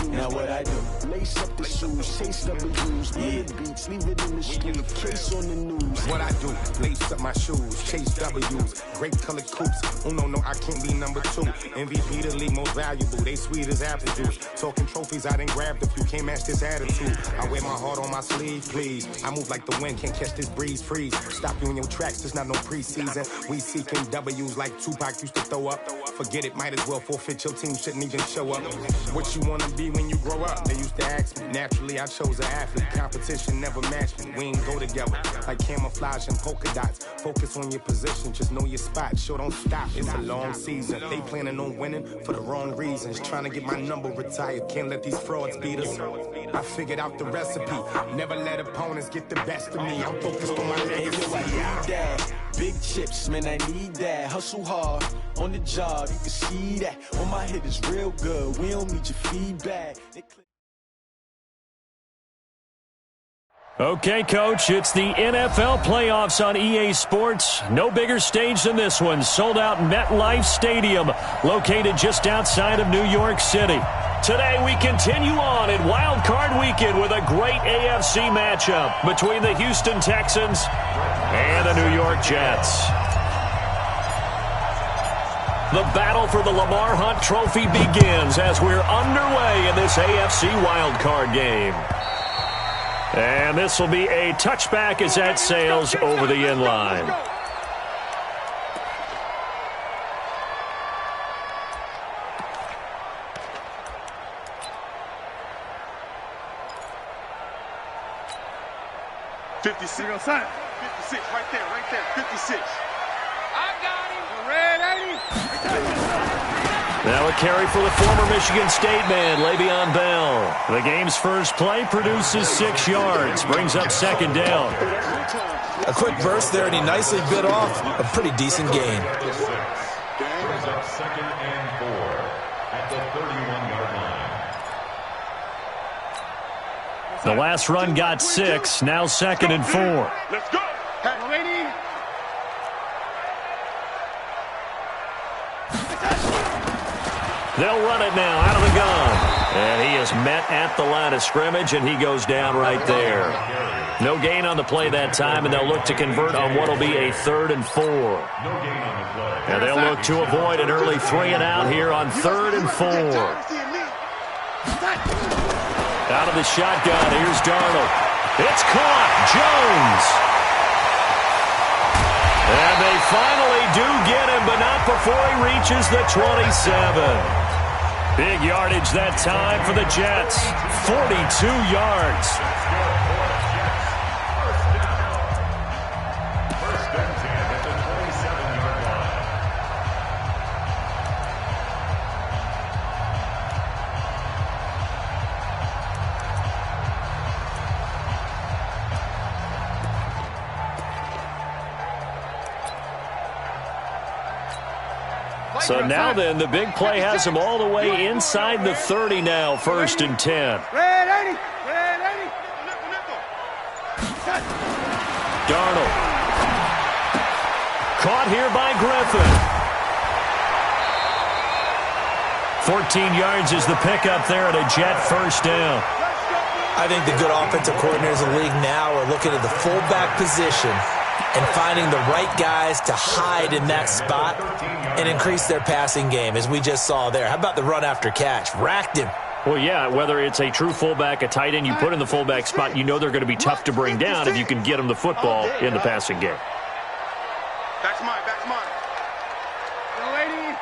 Now what I do? Lace up the shoes, chase W's, beats, leave it in the street, case on the news. What I do? Lace up my shoes, chase W's, great colored coops. Oh no, I can't be number 2. MVP the league most valuable, they sweet as apple juice. Talking trophies, I done grabbed a few, can't match this attitude. I wear my heart on my sleeve, please. I move like the wind, can't catch this breeze, freeze. Stop you in your tracks, there's not no preseason. We seeking W's like Tupac used to throw up. Forget it, might as well forfeit, your team shouldn't even show up. What you wanna be when you grow up? They used to ask me. Naturally, I chose an athlete. Competition never matched me. We ain't go together like camouflage and polka dots. Focus on your position, just know your spot. Sure, don't stop, it's a long season. They planning on winning for the wrong reasons. Trying to get my number retired, can't let these frauds beat us. I figured out the recipe. Never let opponents get the best of me. I'm focused on my legacy. Big chips, man, I need that. Hustle hard on the job, you can see that. On my head is real good, we don't need your feedback. Okay, Coach, it's the NFL playoffs on EA Sports. No bigger stage than this one. Sold out MetLife Stadium, located just outside of New York City. Today, we continue on in Wild Card Weekend with a great AFC matchup between the Houston Texans and the New York Jets. The battle for the Lamar Hunt Trophy begins as we're underway in this AFC Wild Card game. And this will be a touchback as that sails over the end line. Right there, 56. I got him. Red 80. Now a carry for the former Michigan State man, Le'Veon Bell. The game's first play produces 6 yards, brings up second down. A quick burst there, and he nicely bit off a pretty decent gain. Brings up second and 4 at the 31-yard line. The last run got 6, now second and 4. Let's go. Ready? They'll run it now out of the gun. And he is met at the line of scrimmage, and he goes down right there. No gain on the play that time, and they'll look to convert on what will be a 3rd and 4. And they'll look to avoid an early 3 and out here on 3rd and 4. Out of the shotgun, here's Darnold. It's caught. Jones. And they finally do get him, but not before he reaches the 27. Big yardage that time for the Jets. 42 yards. First and 10 at the 27-yard line. So now then, the big play has him all the way inside the 30 now, 1st and 10. Red 80. Red 80. Darnold. Caught here by Griffin. 14 yards is the pickup there at a Jet first down. I think the good offensive coordinators in the league now are looking at the fullback position and finding the right guys to hide in that spot and increase their passing game, as we just saw there. How about the run after catch? Racked him. Well, yeah, whether it's a true fullback, a tight end, you put in the fullback spot, you know they're going to be tough to bring down if you can get them the football in the passing game. Back's mine, back's mine. Lady.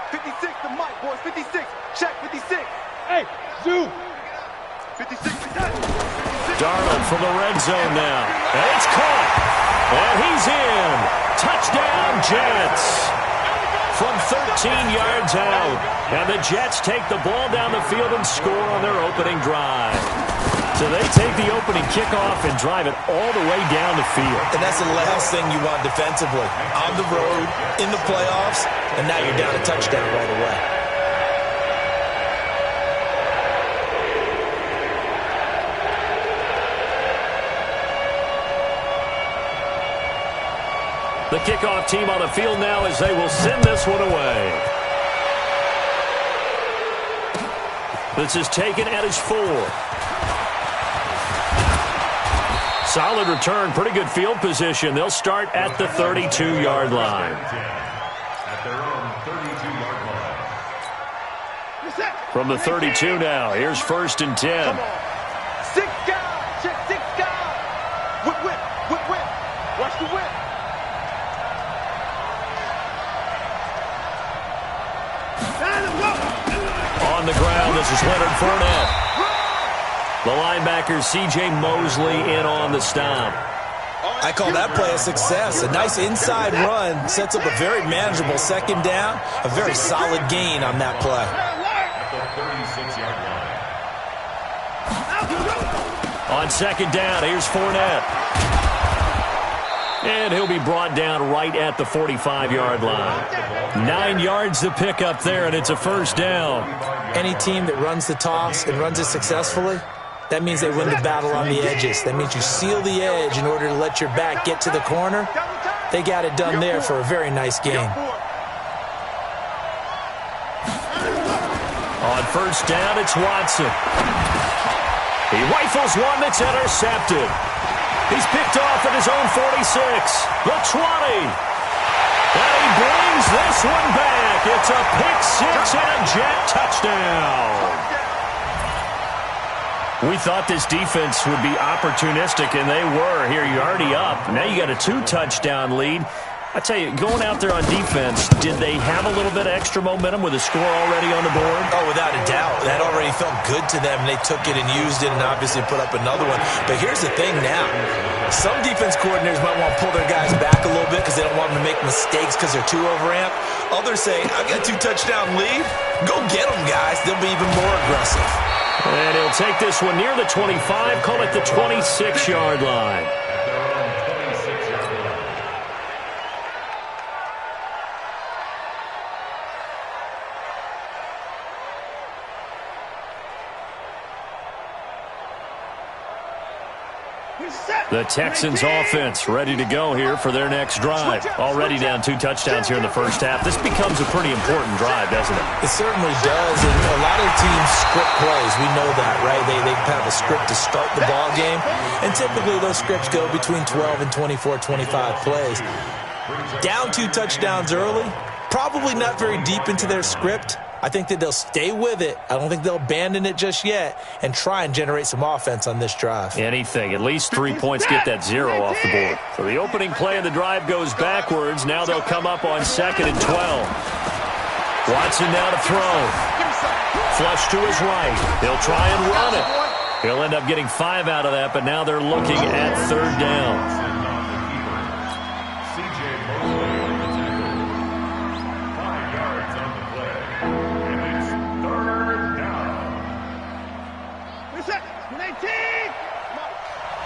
56, the mic, boys. 56. Check, 56. Hey, Zoo. 56. Darnold from the red zone now. And it's caught. And he's in. Touchdown, Jets. From 13 yards out. And the Jets take the ball down the field and score on their opening drive. So they take the opening kickoff and drive it all the way down the field. And that's the last thing you want defensively. On the road, in the playoffs, and now you're down a touchdown right away. The kickoff team on the field now as they will send this one away. This is taken at his 4. Solid return, pretty good field position. They'll start at the 32-yard line. At their own 32-yard line. From the 32 now, here's 1st and 10. Come on. 6 guys. Check 6 guys. Whip, whip, whip, whip. Watch the whip. On the ground, this is Leonard Fournette. The linebacker, C.J. Mosley, in on the stop. I call that play a success. A nice inside run sets up a very manageable 2nd down. A very solid gain on that play. At the 36-yard line. On 2nd down, here's Fournette. And he'll be brought down right at the 45-yard line. 9 yards to pick up there, and it's a 1st down. Any team that runs the toss and runs it successfully, that means they win the battle on the edges. That means you seal the edge in order to let your back get to the corner. They got it done there for a very nice game. On 1st down, it's Watson. He rifles one that's intercepted. He's picked off at his own 46, the 20. And he brings this one back. It's a pick 6 and a Jet touchdown. We thought this defense would be opportunistic, and they were. Here, you're already up. Now you got a 2-touchdown lead. I tell you, going out there on defense, did they have a little bit of extra momentum with a score already on the board? Oh, without a doubt. That already felt good to them. They took it and used it and obviously put up another one. But here's the thing now. Some defense coordinators might want to pull their guys back a little bit because they don't want them to make mistakes because they're too overamped. Others say, I've got a 2-touchdown lead. Go get them, guys. They'll be even more aggressive. And he'll take this one near the 25, call it the 26-yard line. At their own 26-yard line. The Texans offense ready to go here for their next drive. Already down 2 touchdowns here in the 1st half. This becomes a pretty important drive, doesn't it? It certainly does, and a lot of teams script plays. We know that, right? They have a script to start the ball game, and typically those scripts go between 12 and 24, 25 plays. Down 2 touchdowns early, probably not very deep into their script. I think that they'll stay with it. I don't think they'll abandon it just yet and try and generate some offense on this drive. Anything. At least 3 points, get that 0 off the board. So the opening play of the drive goes backwards. Now they'll come up on 2nd and 12. Watson now to throw. Flush to his right. He'll try and run it. He'll end up getting 5 out of that, but now they're looking at 3rd down.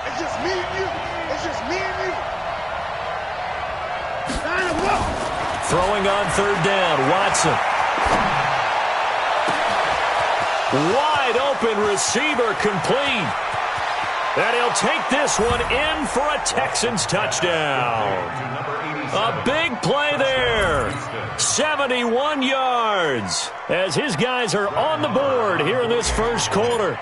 It's just me and you. It's just me and you. Throwing on 3rd down, Watson. Wide open receiver complete. And he'll take this one in for a Texans touchdown. A big play there. 71 yards as his guys are on the board here in this 1st quarter.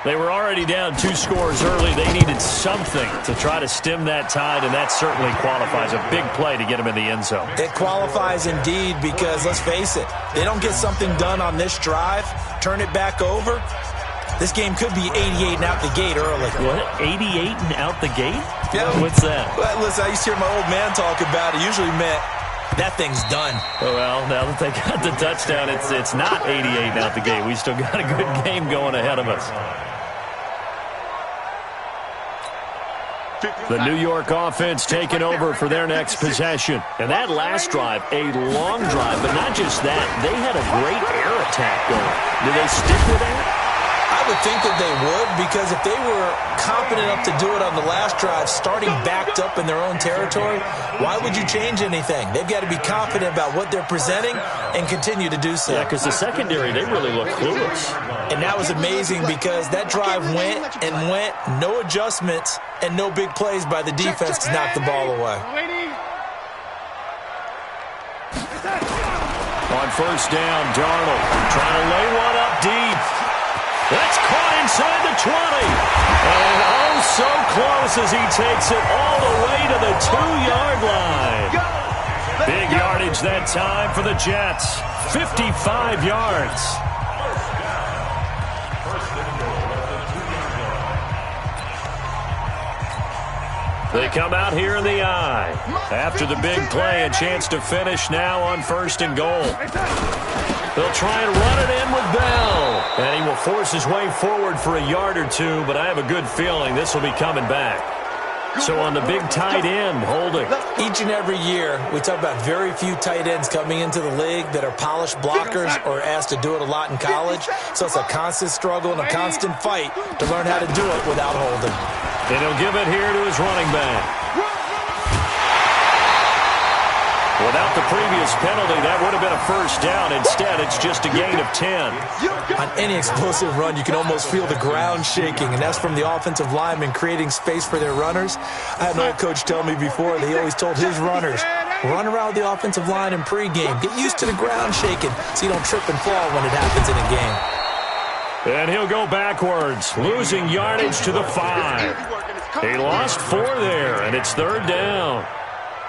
They were already down 2 scores early. They needed something to try to stem that tide, and that certainly qualifies. A big play to get them in the end zone. It qualifies indeed because, let's face it, they don't get something done on this drive, turn it back over, this game could be 88 and out the gate early. What? 88 and out the gate? Yeah. What's that? Well, listen, I used to hear my old man talk about it. Usually meant that thing's done. Well, now that they got the touchdown, it's not 88 and out the gate. We still got a good game going ahead of us. The New York offense taking over for their next possession. And that last drive, a long drive, but not just that. They had a great air attack going. Do they stick with that? I would think that they would, because if they were confident enough to do it on the last drive, starting backed up in their own territory, why would you change anything? They've got to be confident about what they're presenting and continue to do so. Yeah, because the secondary, they really look clueless. And that was amazing because that drive went and went, no adjustments and no big plays by the defense to knock the ball away. On 1st down, Darnold trying to lay one up deep. That's caught inside the 20. And oh, so close as he takes it all the way to the 2-yard line. Big yardage that time for the Jets. 55 yards. They come out here in the eye. After the big play, a chance to finish now on 1st and goal. They'll try and run it in with Bell. And he will force his way forward for a yard or two, but I have a good feeling this will be coming back. So on the big tight end, holding. Each and every year, we talk about very few tight ends coming into the league that are polished blockers or asked to do it a lot in college. So it's a constant struggle and a constant fight to learn how to do it without holding. And he'll give it here to his running back. Without the previous penalty, that would have been a first down. Instead, it's just a gain of 10. On any explosive run, you can almost feel the ground shaking, and that's from the offensive linemen creating space for their runners. I had an old coach tell me before that he always told his runners, run around the offensive line in pregame. Get used to the ground shaking so you don't trip and fall when it happens in a game. And he'll go backwards, losing yardage to the 5. He lost 4 there, and it's 3rd down.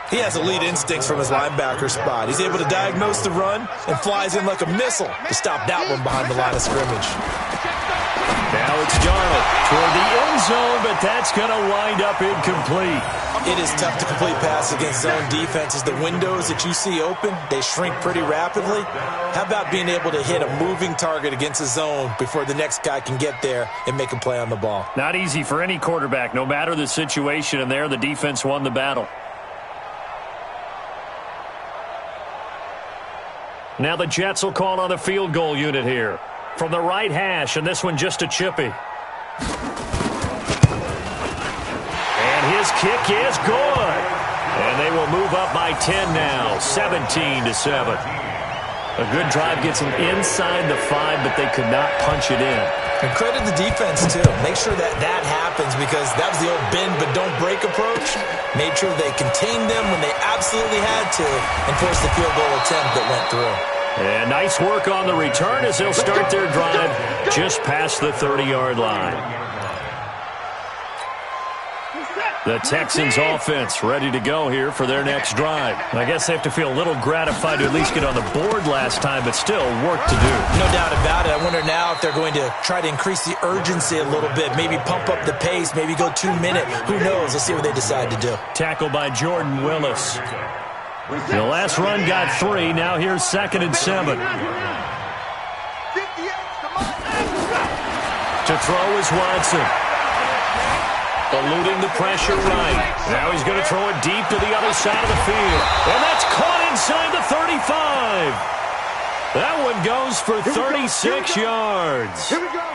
He has elite instincts from his linebacker spot. He's able to diagnose the run and flies in like a missile to stop that one behind the line of scrimmage. Now it's Darnold toward the end zone, but that's going to wind up incomplete. It is tough to complete passes against zone defenses. The windows that you see open, they shrink pretty rapidly. How about being able to hit a moving target against a zone before the next guy can get there and make a play on the ball? Not easy for any quarterback, no matter the situation, and there the defense won the battle. Now the Jets will call on the field goal unit here. From the right hash, and this one just a chippy. And his kick is good. And they will move up by 10 now, 17-7. A good drive gets them inside the 5, but they could not punch it in. And credit the defense, too. Make sure that that happens because that was the old bend but don't break approach. Made sure they contained them when they absolutely had to and forced the field goal attempt that went through. And nice work on the return as they'll start their drive just past the 30-yard line. The Texans offense ready to go here for their next drive. I guess they have to feel a little gratified to at least get on the board last time, but still work to do. No doubt about it. I wonder now if they're going to try to increase the urgency a little bit, maybe pump up the pace, maybe go 2-minute. Who knows? Let's see what they decide to do. Tackle by Jordan Willis. The last run got 3. Now here's 2nd and 7. To throw is Watson. Eluding the pressure right. Now he's going to throw it deep to the other side of the field. And that's caught inside the 35. That one goes for 36 yards. Here we go.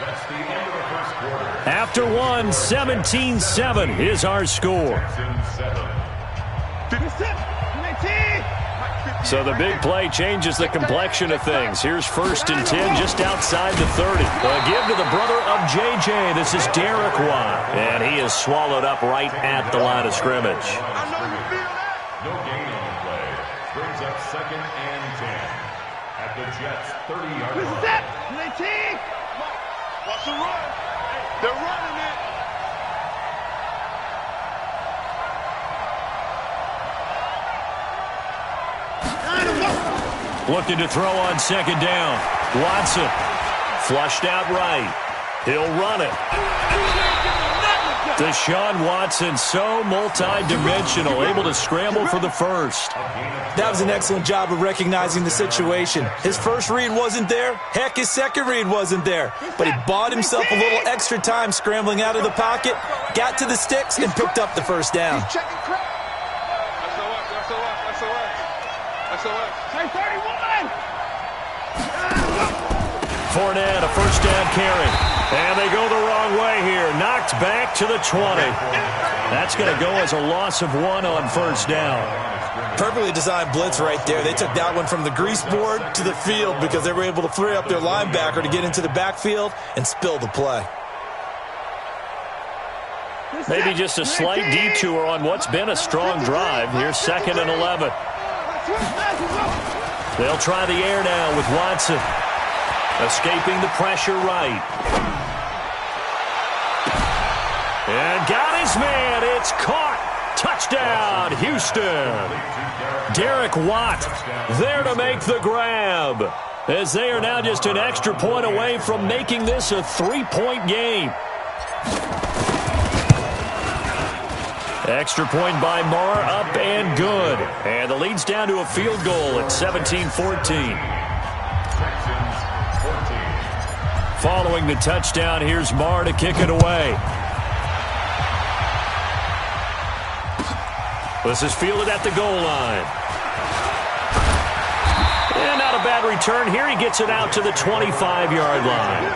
That's the end of the first quarter. After one, 17-7 is our score. So the big play changes the complexion of things. Here's 1st and 10 just outside the 30. A give to the brother of J.J. This is Derek Watt. And he is swallowed up right at the line of scrimmage. No gain on the play. Brings up 2nd and 10 at the Jets' 30-yard line. Watch the run. They're running it. Looking to throw on 2nd down. Watson flushed out right. He'll run it. Deshaun Watson, so multi-dimensional, able to scramble for the first. That was an excellent job of recognizing the situation. His first read wasn't there. Heck, his second read wasn't there. But he bought himself a little extra time scrambling out of the pocket, got to the sticks, and picked up the first down. Fournette, a first down carry. And they go the wrong way here. Knocked back to the 20. That's going to go as a loss of 1 on 1st down. Perfectly designed blitz right there. They took that one from the grease board to the field because they were able to free up their linebacker to get into the backfield and spill the play. Maybe just a slight detour on what's been a strong drive. Here's 2nd and 11. They'll try the air now with Watson. Escaping the pressure right. And got his man. It's caught. Touchdown, Houston. Derek Watt there to make the grab, as they are now just an extra point away from making this a 3-point game. Extra point by Marr, up and good. And the lead's down to a field goal at 17-14. Following the touchdown, here's Marr to kick it away. This is fielded at the goal line. And not a bad return here. He gets it out to the 25-yard line.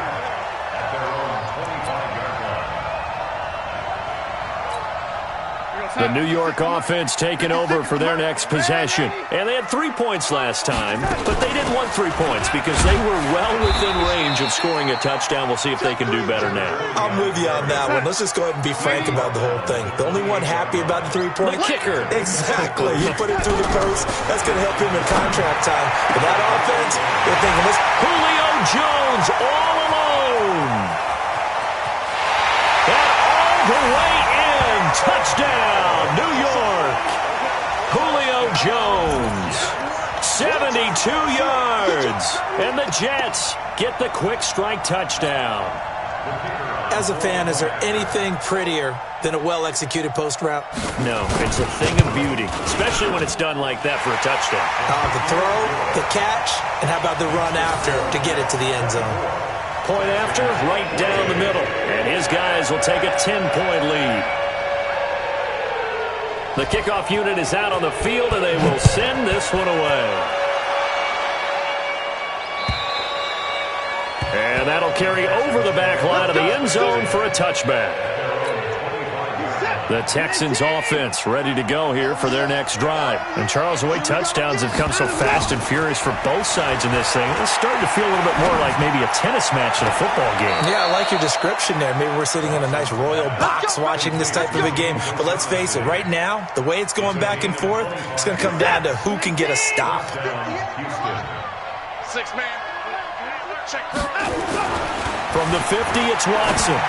The New York offense taking over for their next possession. And they had 3 points last time, but they didn't want 3 points because they were well within range of scoring a touchdown. We'll see if they can do better now. I'm with you on that one. Let's just go ahead and be frank about the whole thing. The only one happy about the 3-point? The kicker. Exactly. You put it through the post. That's going to help him in contract time. But that offense, they're thinking this. Julio Jones all alone. And all the way in. Touchdown, New York. Julio Jones, 72 yards. And the Jets get the quick strike touchdown. As a fan, is there anything prettier than a well-executed post route? No, it's a thing of beauty, especially when it's done like that for a touchdown. The throw, the catch, and how about the run after to get it to the end zone? Point after, right down the middle. And his guys will take a 10-point lead. The kickoff unit is out on the field, and they will send this one away. And that'll carry over the back line of the end zone for a touchback. The Texans offense ready to go here for their next drive. And Charles, the way touchdowns have come so fast and furious for both sides in this thing, it's starting to feel a little bit more like maybe a tennis match in a football game. Yeah, I like your description there. Maybe we're sitting in a nice royal box watching this type of a game. But let's face it, right now, the way it's going back and forth, it's going to come down to who can get a stop. 6-man. Check. From the 50, it's Watson.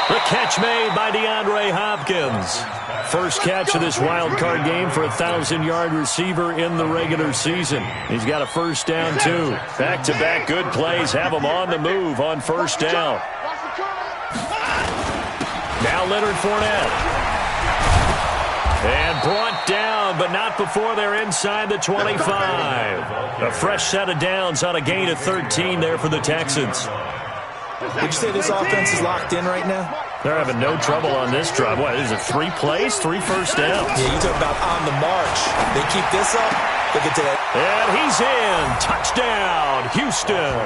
The catch made by DeAndre Hopkins. First catch of this wild card game for a 1,000-yard receiver in the regular season. He's got a first down, too. Back-to-back good plays have him on the move on first down. Now Leonard Fournette. And brought down, but not before they're inside the 25. A fresh set of downs on a gain of 13 there for the Texans. Would you say this offense is locked in right now? They're having no trouble on this drive. What, is it 3 plays, 3 first downs? Yeah, you talk about on the march. They keep this up, look at that. And he's in. Touchdown, Houston.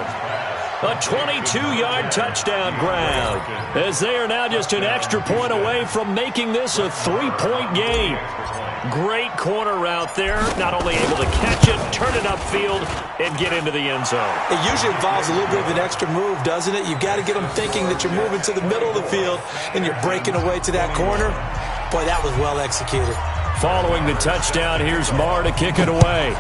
A 22-yard touchdown grab, as they are now just an extra point away from making this a 3-point game. Great corner route there. Not only able to catch it, turn it upfield, and get into the end zone. It usually involves a little bit of an extra move, doesn't it? You've got to get them thinking that you're moving to the middle of the field and you're breaking away to that corner. Boy, that was well executed. Following the touchdown, here's Marr to kick it away.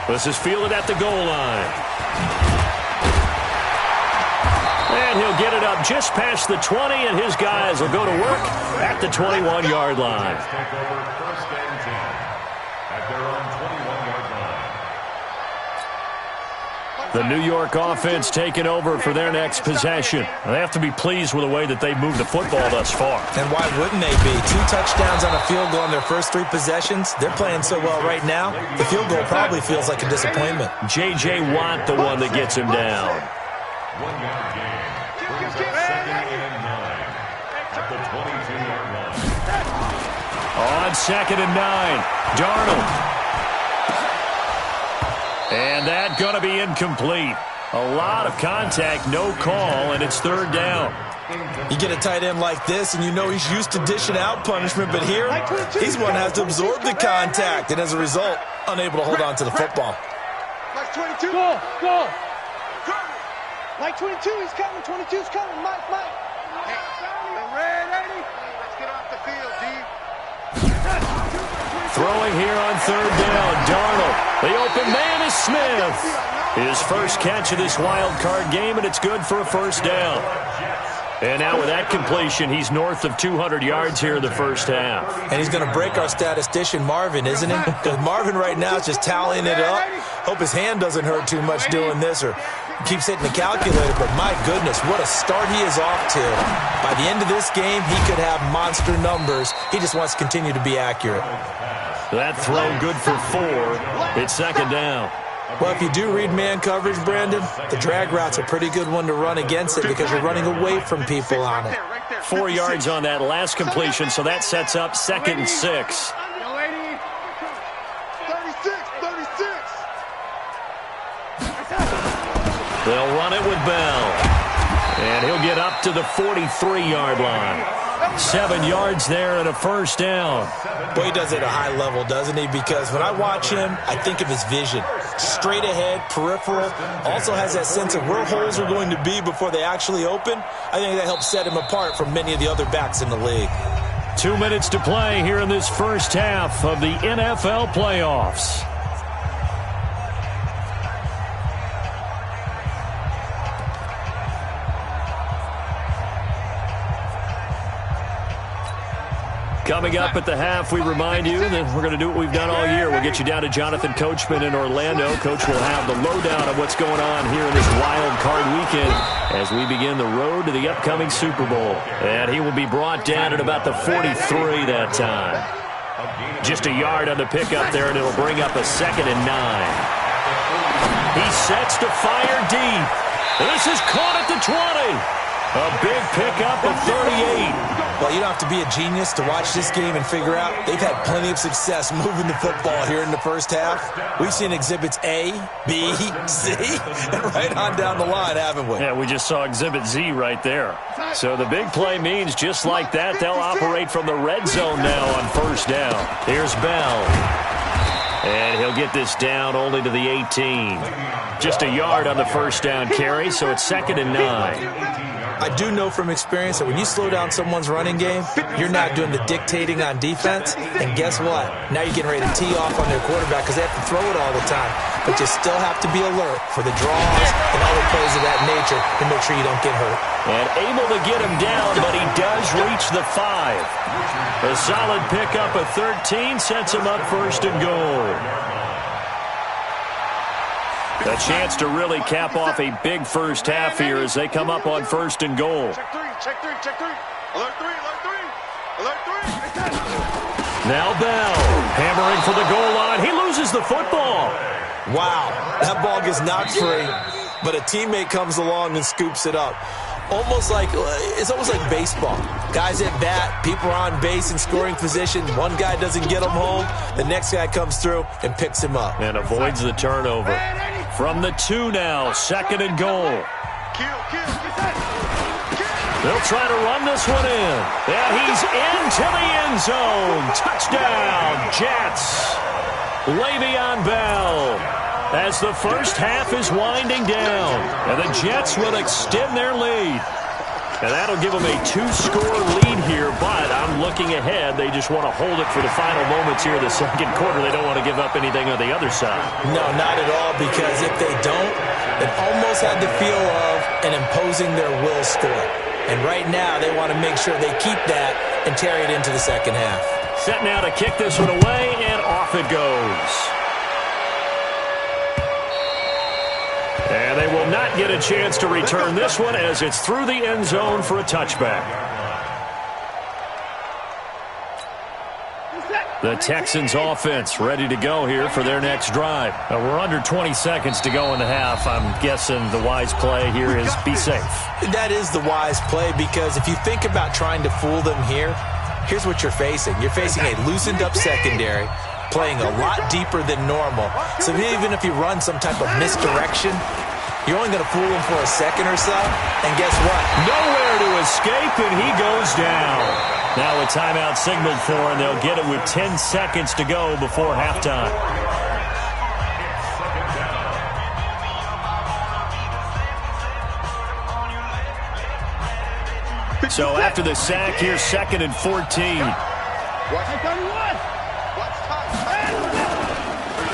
This is fielded at the goal line. And he'll get it up just past the 20, and his guys will go to work at the 21-yard line. Take over first and 10 at their own 21-yard line. The New York offense taking over for their next possession. They have to be pleased with the way that they've moved the football thus far. And why wouldn't they be? 2 touchdowns on a field goal in their first 3 possessions. They're playing so well right now, the field goal probably feels like a disappointment. J.J. Watt, the one that gets him down. 1-yard gain. Brings up second and 9 at the 22-yard line. On second and 9, Darnold. And that going to be incomplete. A lot of contact, no call, and it's third down. You get a tight end like this, and you know he's used to dishing out punishment, but here, he's one that has to absorb the contact, and as a result, unable to hold on to the football. Mike 22. Go. Mike 22, he's coming. 22's coming. Mike. Hey, red 80. Let's get off the field, D. Throwing here on third down, Darnold. The open man is Smith. His first catch of this wild card game, and it's good for a first down. And now with that completion, he's north of 200 yards here in the first half. And he's going to break our statistician Marvin, isn't he? Because Marvin right now is just tallying it up. Hope his hand doesn't hurt too much doing this or keeps hitting the calculator. But my goodness, what a start he is off to. By the end of this game, he could have monster numbers. He just wants to continue to be accurate. That throw good for 4. It's second down. Well, if you do read man coverage, Brandon, the drag route's a pretty good one to run against it because you're running away from people on it. 4 yards on that last completion, so that sets up 2nd and 6. 36. They'll run it with Bell. And he'll get up to the 43-yard line. 7 yards there and a first down. Boy, he does it at a high level, doesn't he? Because when I watch him, I think of his vision. Straight ahead, peripheral, also has that sense of where holes are going to be before they actually open. I think that helps set him apart from many of the other backs in the league. 2 minutes to play here in this first half of the NFL playoffs. Coming up at the half, we remind you that we're going to do what we've done all year. We'll get you down to Jonathan Coachman in Orlando. Coach will have the lowdown of what's going on here in this wild card weekend as we begin the road to the upcoming Super Bowl. And he will be brought down at about the 43 that time. Just a yard on the pickup there, and it'll bring up a 2nd and 9. He sets to fire deep. This is caught at the 20. A big pickup of 38. Well, you don't have to be a genius to watch this game and figure out they've had plenty of success moving the football here in the first half. We've seen exhibits A, B, C, and right on down the line, haven't we? Yeah, we just saw exhibit Z right there. So the big play means just like that, they'll operate from the red zone now on first down. Here's Bell. And he'll get this down only to the 18. Just a yard on the first down carry, so it's 2nd and 9. I do know from experience that when you slow down someone's running game, you're not doing the dictating on defense. And guess what? Now you're getting ready to tee off on their quarterback because they have to throw it all the time. But you still have to be alert for the draws and other plays of that nature to make sure you don't get hurt. And able to get him down, but he does reach the 5. A solid pickup of 13 sets him up 1st and goal. A chance to really cap off a big first half here as they come up on 1st and goal. Check 3, check 3, check 3. Alert 3, alert 3. Alert 3. Now Bell, hammering for the goal line. He loses the football. Wow, that ball gets knocked free, but a teammate comes along and scoops it up. It's almost like baseball. Guys at bat, people are on base in scoring position. One guy doesn't get him home. The next guy comes through and picks him up. And avoids the turnover. From the 2 now, 2nd and goal. They'll try to run this one in. And he's into the end zone. Touchdown, Jets. Le'Veon Bell. As the first half is winding down, and the Jets will extend their lead. And that'll give them a 2-score lead here, but I'm looking ahead. They just want to hold it for the final moments here in the second quarter. They don't want to give up anything on the other side. No, not at all, because if they don't, it almost had the feel of an imposing their will score. And right now, they want to make sure they keep that and carry it into the second half. Set now to kick this one away, and off it goes. And they will not get a chance to return this one as it's through the end zone for a touchback. The Texans offense ready to go here for their next drive. We're under 20 seconds to go in the half. I'm guessing the wise play here is be safe. That is the wise play because if you think about trying to fool them here, here's what you're facing. You're facing a loosened up secondary, playing a lot deeper than normal. So even if you run some type of misdirection, you're only going to fool him for a second or so. And guess what? Nowhere to escape, and he goes down. Now a timeout signaled for, and they'll get it with 10 seconds to go before halftime. So after the sack, here's 2nd and 14.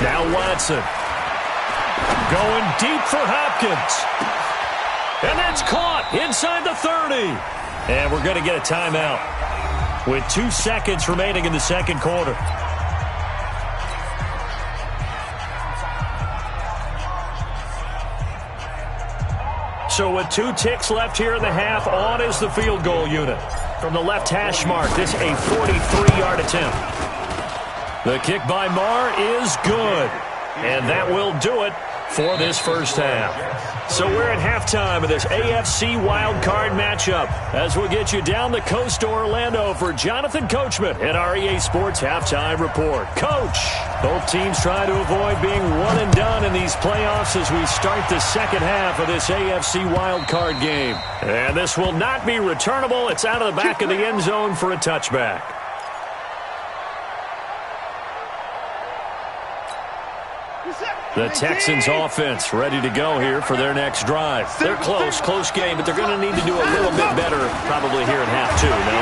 Now Watson. Going deep for Hopkins. And that's caught inside the 30. And we're going to get a timeout with 2 seconds remaining in the second quarter. So with 2 ticks left here in the half, on is the field goal unit. From the left hash mark, this a 43-yard attempt. The kick by Marr is good. And that will do it for this first half. So we're at halftime of this AFC wildcard matchup as we'll get you down the coast to Orlando for Jonathan Coachman and our EA Sports Halftime Report. Coach, both teams trying to avoid being one and done in these playoffs as we start the second half of this AFC wildcard game. And this will not be returnable. It's out of the back of the end zone for a touchback. The Texans offense ready to go here for their next drive. They're close game, but they're going to need to do a little bit better probably here in half 2, no?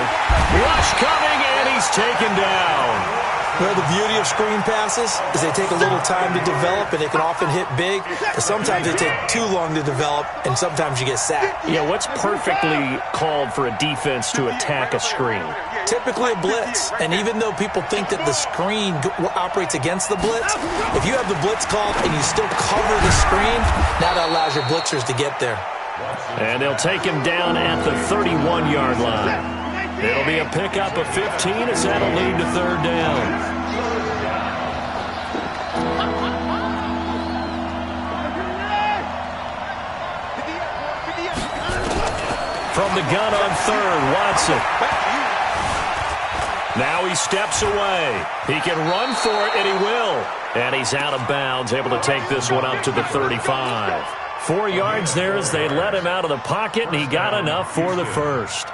Rush coming, and he's taken down. Well, the beauty of screen passes is they take a little time to develop, and they can often hit big, but sometimes they take too long to develop, and sometimes you get sacked. Yeah, what's perfectly called for a defense to attack a screen? Typically a blitz, and even though people think that the screen operates against the blitz, if you have the blitz called and you still cover the screen, now that allows your blitzers to get there. And they'll take him down at the 31-yard line. It'll be a pickup of 15 as that'll lead to third down. From the gun on third, Watson. Now he steps away. He can run for it, and he will. And he's out of bounds, able to take this one up to the 35. 4 yards there as they let him out of the pocket, and he got enough for the first.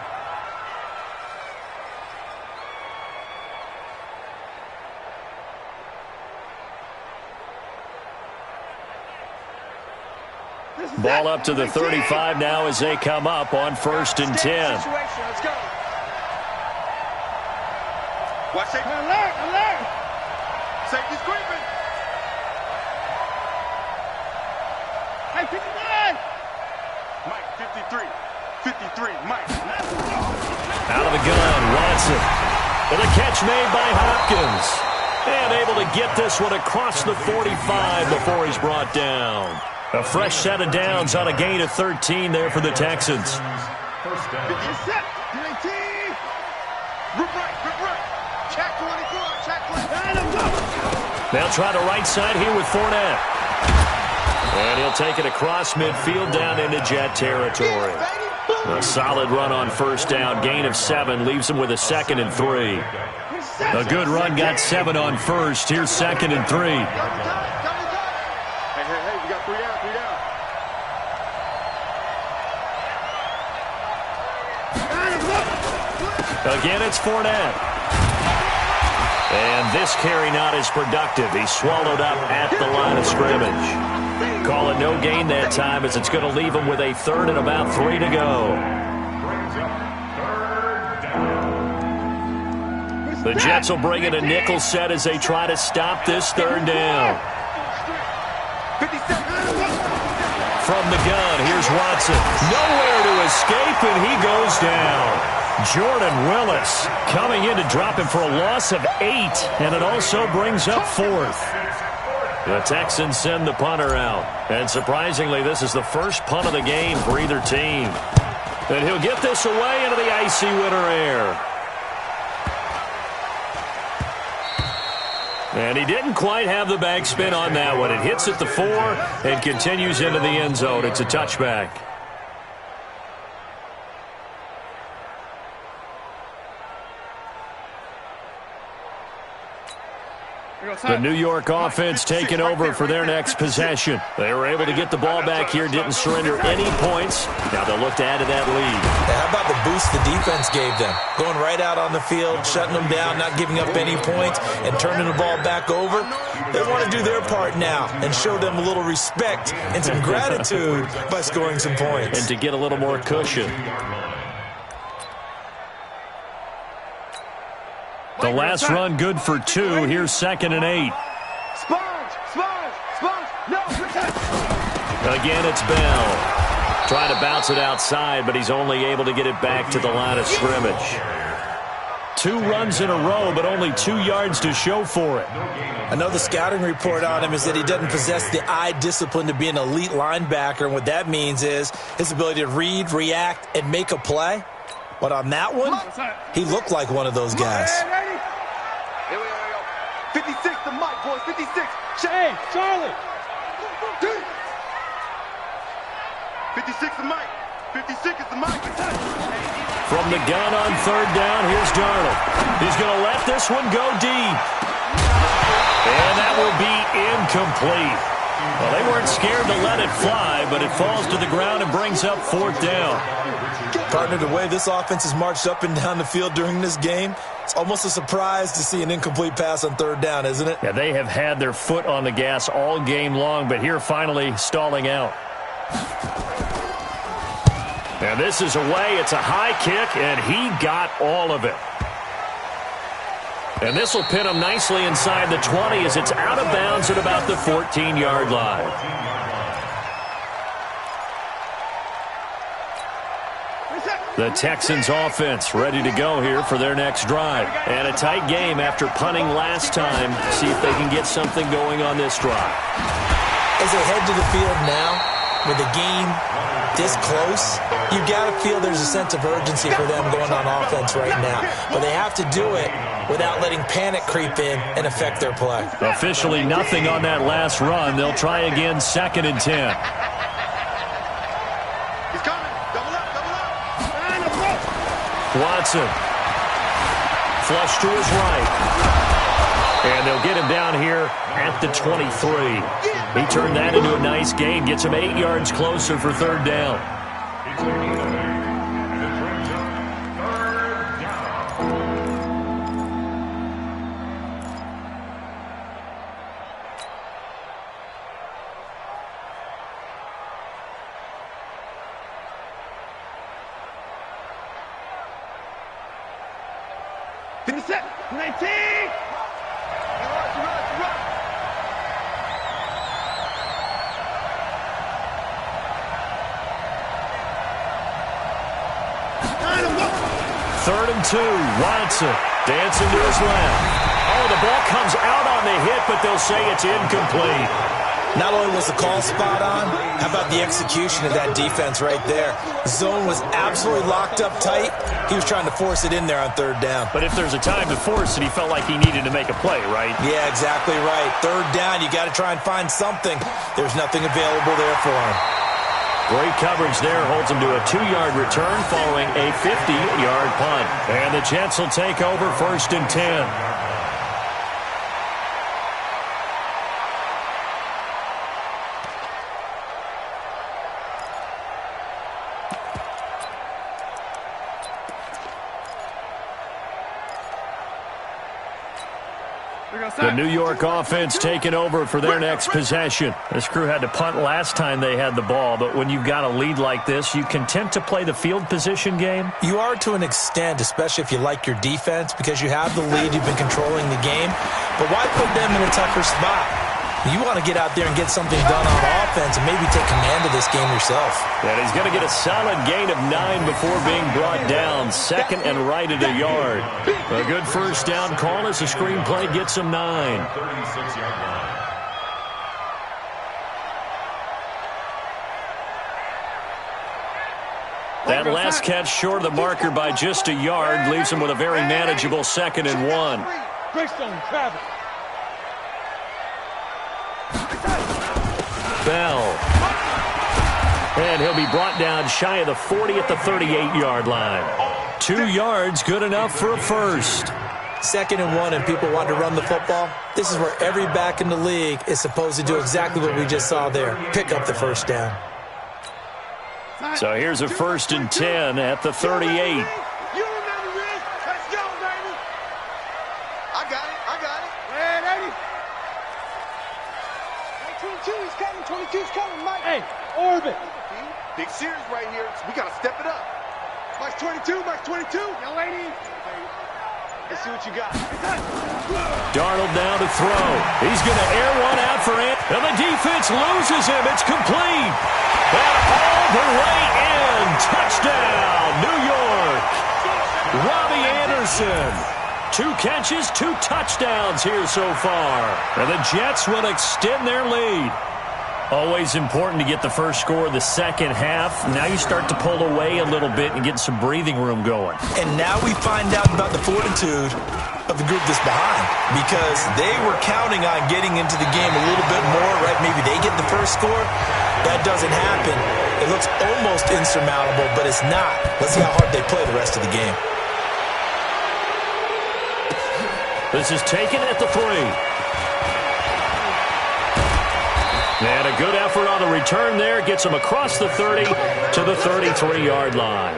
Ball up to the 35 now as they come up on 1st and 10. Let's go. Watch it. Alert. Safety's creeping. Hey, 59. Mike, 53, Mike. Out of the gun, Watson. And a catch made by Hopkins. And able to get this one across the 45 before he's brought down. A fresh set of downs on a gain of 13 there for the Texans. First down. They'll try the right side here with Fournette. And he'll take it across midfield down into Jet territory. A solid run on first down. Gain of 7 leaves him with a 2nd and 3. A good run got 7 on first. Here's 2nd and 3. Hey, we got 3 down. Again, it's Fournette. And this carry not as productive. He's swallowed up at the line of scrimmage. Call it no gain that time as it's going to leave him with a 3rd and about 3 to go. The Jets will bring in a nickel set as they try to stop this 3rd down. From the gun, here's Watson. Nowhere to escape, and he goes down. Jordan Willis coming in to drop him for a loss of 8, and it also brings up 4th. The Texans send the punter out, and surprisingly, this is the first punt of the game for either team. And he'll get this away into the icy winter air. And he didn't quite have the backspin on that one. It hits at the 4 and continues into the end zone. It's a touchback. The New York offense taking over for their next possession. They were able to get the ball back here, didn't surrender any points. Now they'll look to add to that lead. How about the boost the defense gave them? Going right out on the field, shutting them down, not giving up any points, and turning the ball back over. They want to do their part now and show them a little respect and some gratitude by scoring some points. And to get a little more cushion. The last run good for 2. Here's 2nd and 8. Again, it's Bell. Trying to bounce it outside, but he's only able to get it back to the line of scrimmage. 2 runs in a row, but only 2 yards to show for it. I know the scouting report on him is that he doesn't possess the eye discipline to be an elite linebacker, and what that means is his ability to read, react, and make a play. But on that one, he looked like one of those guys. Here we go. 56 to Mike, boys. 56. Hey, Charlie. 56 to Mike. 56 is the Mike. From the gun on 3rd down, here's Darnold. He's going to let this one go deep. And that will be incomplete. Well, they weren't scared to let it fly, but it falls to the ground and brings up 4th down. Partner, the way this offense has marched up and down the field during this game, it's almost a surprise to see an incomplete pass on 3rd down, isn't it? Yeah, they have had their foot on the gas all game long, but here finally stalling out. And this is away. It's a high kick, and he got all of it. And this will pin him nicely inside the 20 as it's out of bounds at about the 14-yard line. The Texans offense ready to go here for their next drive. And a tight game after punting last time. See if they can get something going on this drive. As they head to the field now, with the game this close, you've got to feel there's a sense of urgency for them going on offense right now. But they have to do it without letting panic creep in and affect their play. Officially nothing on that last run. They'll try again 2nd and 10. He's coming. Double up. Watson. Flush to his right. And they'll get him down here at the 23. He turned that into a nice gain. Gets him 8 yards closer for 3rd down. Finish it. 19. Third and 2. Watson dancing to his left. Oh, the ball comes out on the hit, but they'll say it's incomplete. Not only was the call spot on, how about the execution of that defense right there? Zone was absolutely locked up tight. He was trying to force it in there on 3rd down. But if there's a time to force it, he felt like he needed to make a play, right? Yeah, exactly right. 3rd down, you got to try and find something. There's nothing available there for him. Great coverage there, holds him to a 2-yard return following a 50-yard punt. And the Jets will take over 1st and 10. The New York offense taking over for their next possession. This crew had to punt last time they had the ball, but when you've got a lead like this, you content to play the field position game? You are to an extent, especially if you like your defense, because you have the lead, you've been controlling the game. But why put them in a tougher spot? You want to get out there and get something done on offense and maybe take command of this game yourself. And he's going to get a solid gain of 9 before being brought down. 2nd and right at a yard. A good 1st down call as the screenplay gets him 9. 36-yard line. That last catch short of the marker by just a yard leaves him with a very manageable 2nd and 1. Brickstone, Travis. Bell. And he'll be brought down shy of the 40 at the 38-yard line. 2 yards, good enough for a first. 2nd and 1 and people want to run the football. This is where every back in the league is supposed to do exactly what we just saw there. Pick up the 1st down. So here's a 1st and 10 at the 38. You remember this? Let's go, baby. I got it. Ready? 22, he's coming. 22's coming, Mike. Hey, orbit. Big series right here. We got to step it up. Mike's 22. Young lady. Let's see what you got. Darnold down to throw. He's going to air one out for Ant. And the defense loses him. It's complete. And all the way in. Touchdown, New York. Robbie Anderson. 2 catches, 2 touchdowns here so far. And the Jets will extend their lead. Always important to get the first score of the second half. Now you start to pull away a little bit and get some breathing room going. And now we find out about the fortitude of the group that's behind, because they were counting on getting into the game a little bit more, right? Maybe they get the first score. That doesn't happen. It looks almost insurmountable, but it's not. Let's see how hard they play the rest of the game. This is taken at the 3. And a good effort on the return there. Gets him across the 30 to the 33-yard line.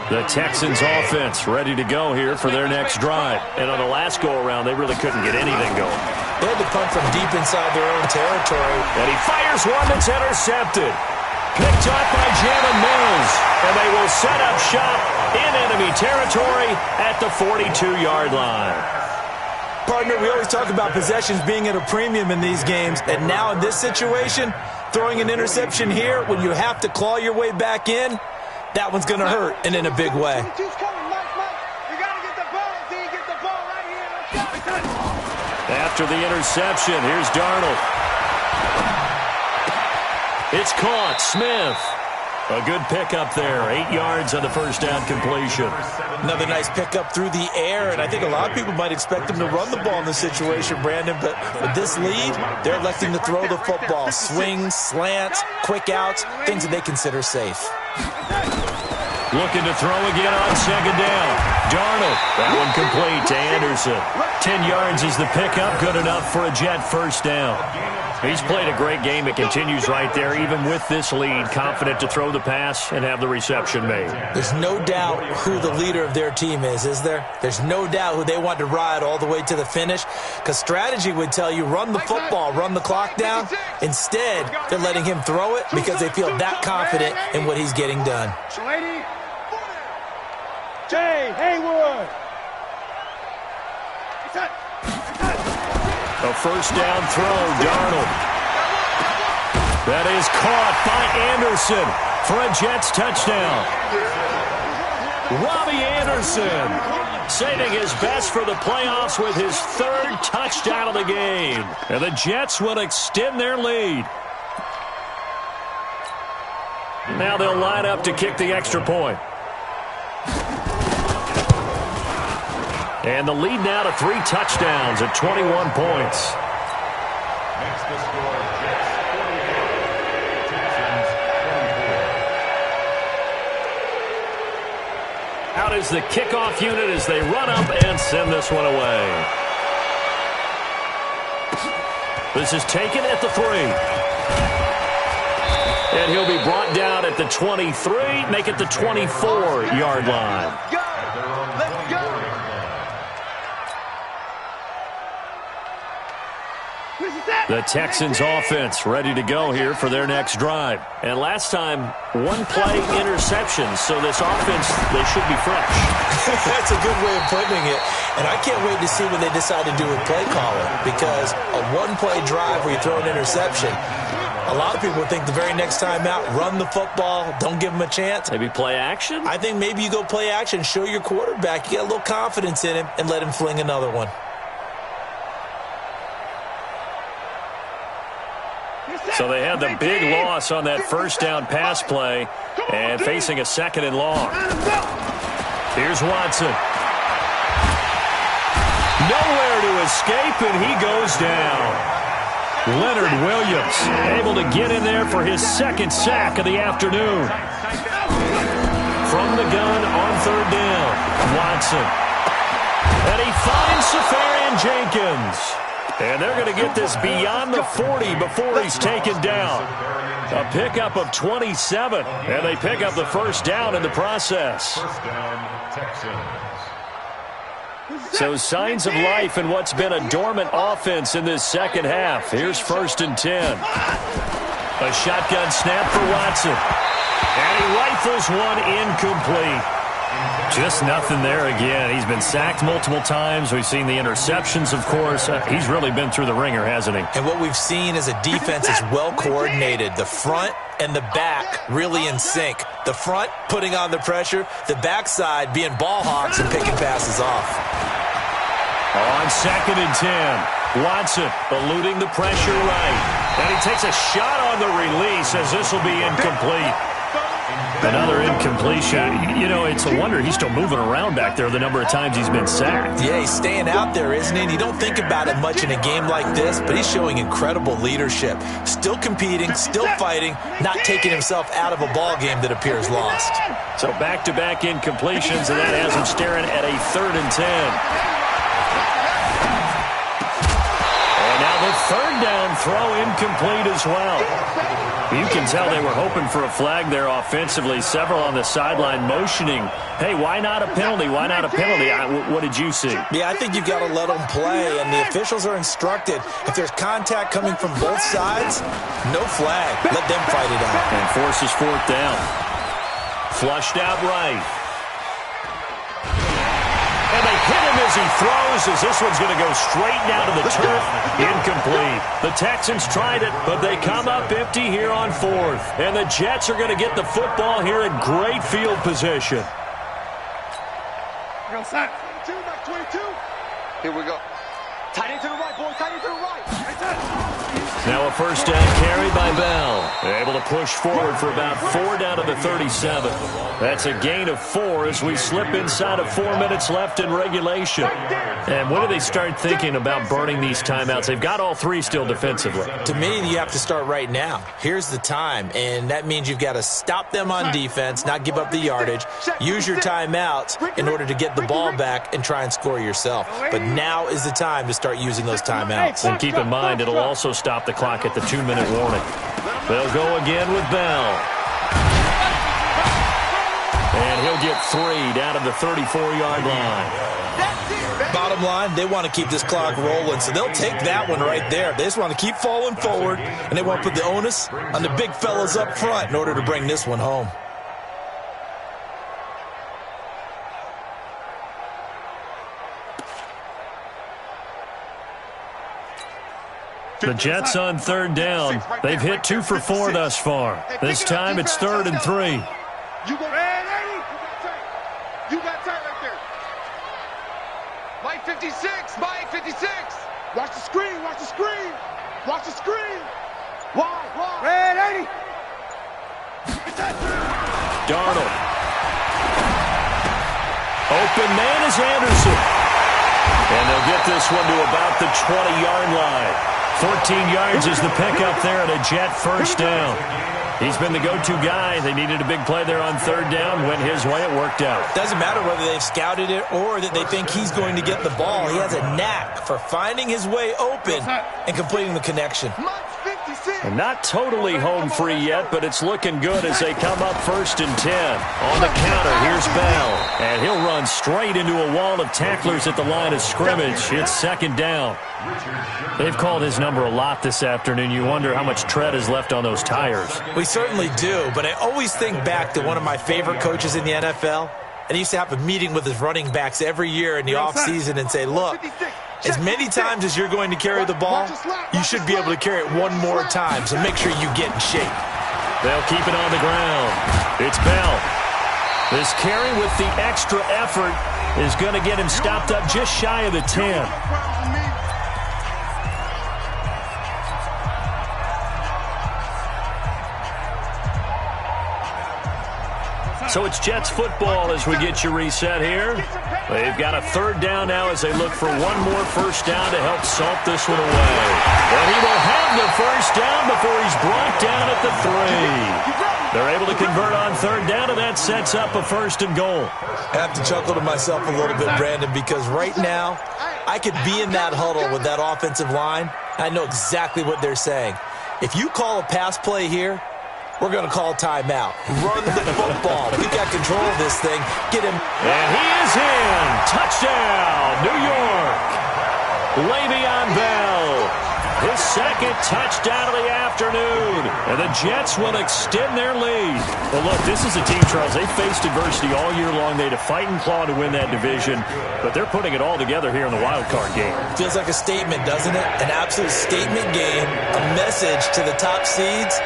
The Texans offense ready to go here for their next drive. And on the last go-around, they really couldn't get anything going. They had to punt from deep inside their own territory. And he fires one that's intercepted. Picked up by Jalen Mills. And they will set up shop in enemy territory at the 42-yard line. Partner, we always talk about possessions being at a premium in these games, and now in this situation, throwing an interception here when you have to claw your way back in, that one's going to hurt, and in a big way. After the interception, here's Darnold. It's caught. Smith. A good pickup there. 8 yards on the first down completion. Another nice pickup through the air, and I think a lot of people might expect him to run the ball in this situation, Brandon, but with this lead, they're electing to throw the football. Swings, slants, quick outs, things that they consider safe. Looking to throw again on second down. Darnold. That one complete to Anderson. 10 yards is the pickup. Good enough for a Jet first down. He's played a great game. It continues right there, even with this lead. Confident to throw the pass and have the reception made. There's no doubt who the leader of their team is there? There's no doubt who they want to ride all the way to the finish, because strategy would tell you run the football, run the clock down. Instead, they're letting him throw it because they feel that confident in what he's getting done. Jay Haywood. A first down throw, Darnold. That is caught by Anderson for a Jets touchdown. Robbie Anderson saving his best for the playoffs with his 3rd touchdown of the game. And the Jets will extend their lead. Now they'll line up to kick the extra point. And the lead now to 3 touchdowns at 21 points. Makes the score Jets 48, Texans 24. Out is the kickoff unit as they run up and send this one away. This is taken at the 3. And he'll be brought down at the 23, make it the 24-yard line. Let's go. The Texans offense ready to go here for their next drive. And last time, 1-play interception, so this offense, they should be fresh. That's a good way of putting it. And I can't wait to see what they decide to do with play calling, because a 1-play drive where you throw an interception, a lot of people think the very next time out, run the football, don't give them a chance. Maybe play action? I think maybe you go play action, show your quarterback, you get a little confidence in him, and let him fling another one. So they had the big loss on that first down pass play and facing a 2nd and long. Here's Watson. Nowhere to escape, and he goes down. Leonard Williams able to get in there for his 2nd sack of the afternoon. From the gun on 3rd down, Watson. And he finds Safarian Jenkins. And they're going to get this beyond the 40 before he's taken down. A pickup of 27, and they pick up the first down in the process. First down, Texans. So signs of life in what's been a dormant offense in this second half. Here's 1st and 10. A shotgun snap for Watson. And he rifles one incomplete. Just nothing there again. He's been sacked multiple times. We've seen the interceptions, of course. He's really been through the ringer, hasn't he? And what we've seen is a defense is well coordinated. The front and the back really in sync. The front putting on the pressure, the backside being ball hawks and picking passes off. On 2nd and 10, Watson eluding the pressure right. And he takes a shot on the release as this will be incomplete. Another incompletion. You know, it's a wonder he's still moving around back there the number of times he's been sacked. Yeah, he's staying out there, isn't he? And you don't think about it much in a game like this, but he's showing incredible leadership. Still competing, still fighting, not taking himself out of a ball game that appears lost. So back-to-back incompletions, and that has him staring at a 3rd and 10. And now the 3rd down throw incomplete as well. You can tell they were hoping for a flag there offensively. Several on the sideline motioning, hey, why not a penalty? Why not a penalty? What did you see? Yeah, I think you've got to let them play, and the officials are instructed. If there's contact coming from both sides, no flag. Let them fight it out. And forces 4th down. Flushed out right. And they hit him as he throws, as this one's going to go straight down to the turf. Incomplete. The Texans tried it, but they come up empty here on 4th. And the Jets are going to get the football here in great field position. Here we go. Tight end to the right, boys. Tight end to the right. Now a 1st down carry by Bell. They're able to push forward for about 4 down to the 37. That's a gain of 4 as we slip inside of 4 minutes left in regulation. And when do they start thinking about burning these timeouts? They've got all 3 still defensively. To me, you have to start right now. Here's the time, and that means you've got to stop them on defense, not give up the yardage, use your timeouts in order to get the ball back and try and score yourself. But now is the time to start using those timeouts. And keep in mind, it'll also stop the clock at the 2-minute warning. They'll go again with Bell. And he'll get 3 down to the 34-yard line. Bottom line, they want to keep this clock rolling, so they'll take that one right there. They just want to keep falling forward, and they want to put the onus on the big fellas up front in order to bring this one home. The Jets on 3rd down. They've hit 2 for 4 thus far. This time it's 3rd and 3. You got tight. You got tight right there. Mike 56. Mike 56. Watch the screen. Watch the screen. Watch the screen. Wide. Red 80. Darnold. Open man is Anderson. And they'll get this one to about the 20-yard line. 14 yards is the pickup there at a Jet 1st down. He's been the go-to guy. They needed a big play there on 3rd down. Went his way. It worked out. Doesn't matter whether they've scouted it or that they think he's going to get the ball. He has a knack for finding his way open and completing the connection. And not totally home free yet, but it's looking good as they come up 1st and 10. On the counter, here's Bell. And he'll run straight into a wall of tacklers at the line of scrimmage. It's 2nd down. They've called his number a lot this afternoon. You wonder how much tread is left on those tires. We certainly do, but I always think back to one of my favorite coaches in the NFL. And he used to have a meeting with his running backs every year in the offseason and say, look, as many times as you're going to carry the ball, you should be able to carry it one more time, so make sure you get in shape. They'll keep it on the ground. It's Bell. This carry with the extra effort is going to get him stopped up just shy of the 10. So it's Jets football as we get you reset here. They've got a 3rd down now as they look for one more 1st down to help salt this one away. And he will have the 1st down before he's brought down at the 3. They're able to convert on 3rd down, and that sets up a 1st and goal. I have to chuckle to myself a little bit, Brandon, because right now I could be in that huddle with that offensive line. I know exactly what they're saying. If you call a pass play here, we're going to call timeout. Run the football. We've got control of this thing. Get him. And he is in. Touchdown, New York. Le'Veon Bell. his second touchdown of the afternoon. And the Jets will extend their lead. Well, look, this is a team, Charles. They faced adversity all year long. They had to fight and claw to win that division, but they're putting it all together here in the wild card game. Feels like a statement, doesn't it? An absolute statement game, a message to the top seeds.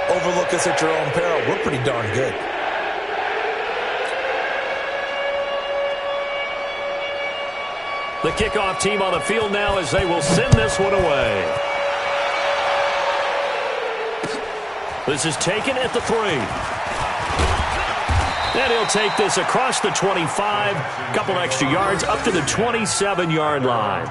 Overlook us at your own peril. We're pretty darn good. The kickoff team on the field now as they will send this one away. This is taken at the 3. And he'll take this across the 25, couple extra yards up to the 27-yard line.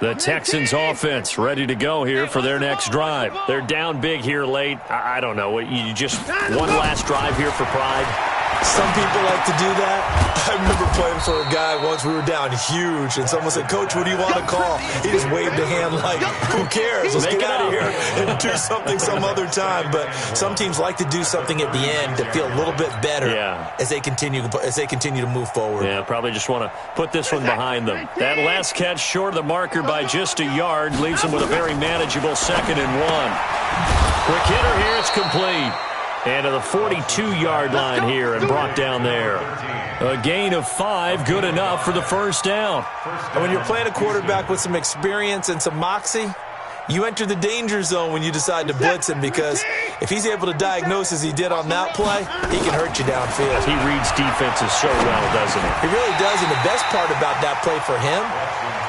The Texans offense ready to go here for their next drive. They're down big here late. I don't know. You just one last drive here for pride. Some people like to do that. I remember playing for a guy once. We were down huge, and someone said, "Coach, what do you want to call?" He just waved a hand like, "Who cares? Let's get out of here and do something some other time." But some teams like to do something at the end to feel a little bit better as they continue to move forward. Yeah, probably just want to put this one behind them. That last catch short of the marker by just a yard leaves them with a very manageable 2nd and 1. Quick hitter here. It's complete. And to the 42-yard line here and brought down there. A gain of 5, good enough for the first down. And when you're playing a quarterback with some experience and some moxie, you enter the danger zone when you decide to blitz him, because if he's able to diagnose as he did on that play, he can hurt you downfield. He reads defenses so well, doesn't he? He really does, and the best part about that play for him,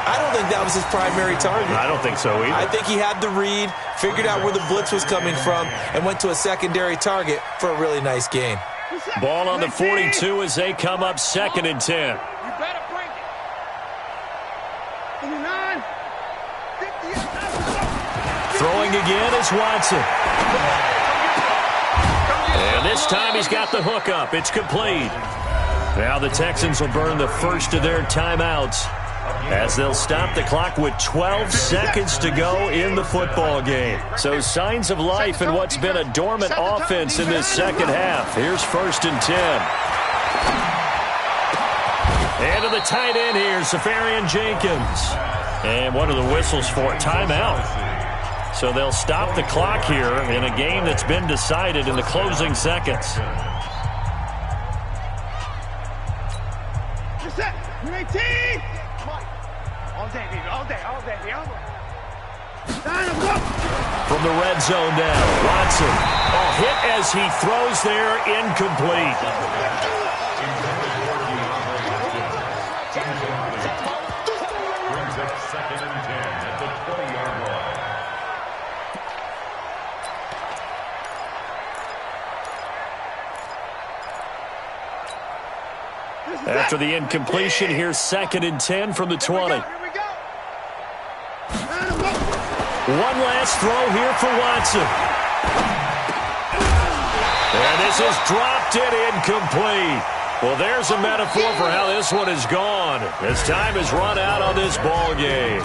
I don't think that was his primary target. I don't think so either. I think he had the read, figured out where the blitz was coming from, and went to a secondary target for a really nice gain. Ball on the 42 as they come up 2nd and 10. You better break it. 59. 50. Throwing again is Watson. And this time he's got the hook up. It's complete. Now the Texans will burn the first of their timeouts as they'll stop the clock with 12 seconds to go in the football game. So signs of life in what's been a dormant offense in this second half. Here's 1st and 10. And to the tight end here, Safarian Jenkins. And what are the whistles for? Timeout. So they'll stop the clock here in a game that's been decided in the closing seconds. You're set. You're 18. All day, baby. All day. From the red zone now, Watson. A hit as he throws there, incomplete. Brings up 2nd and 10 at the 20-yard line. After the incompletion, here's 2nd and 10 from the 20. One last throw here for Watson. And this is dropped and incomplete. Well, there's a metaphor for how this one is gone, as time has run out on this ball game.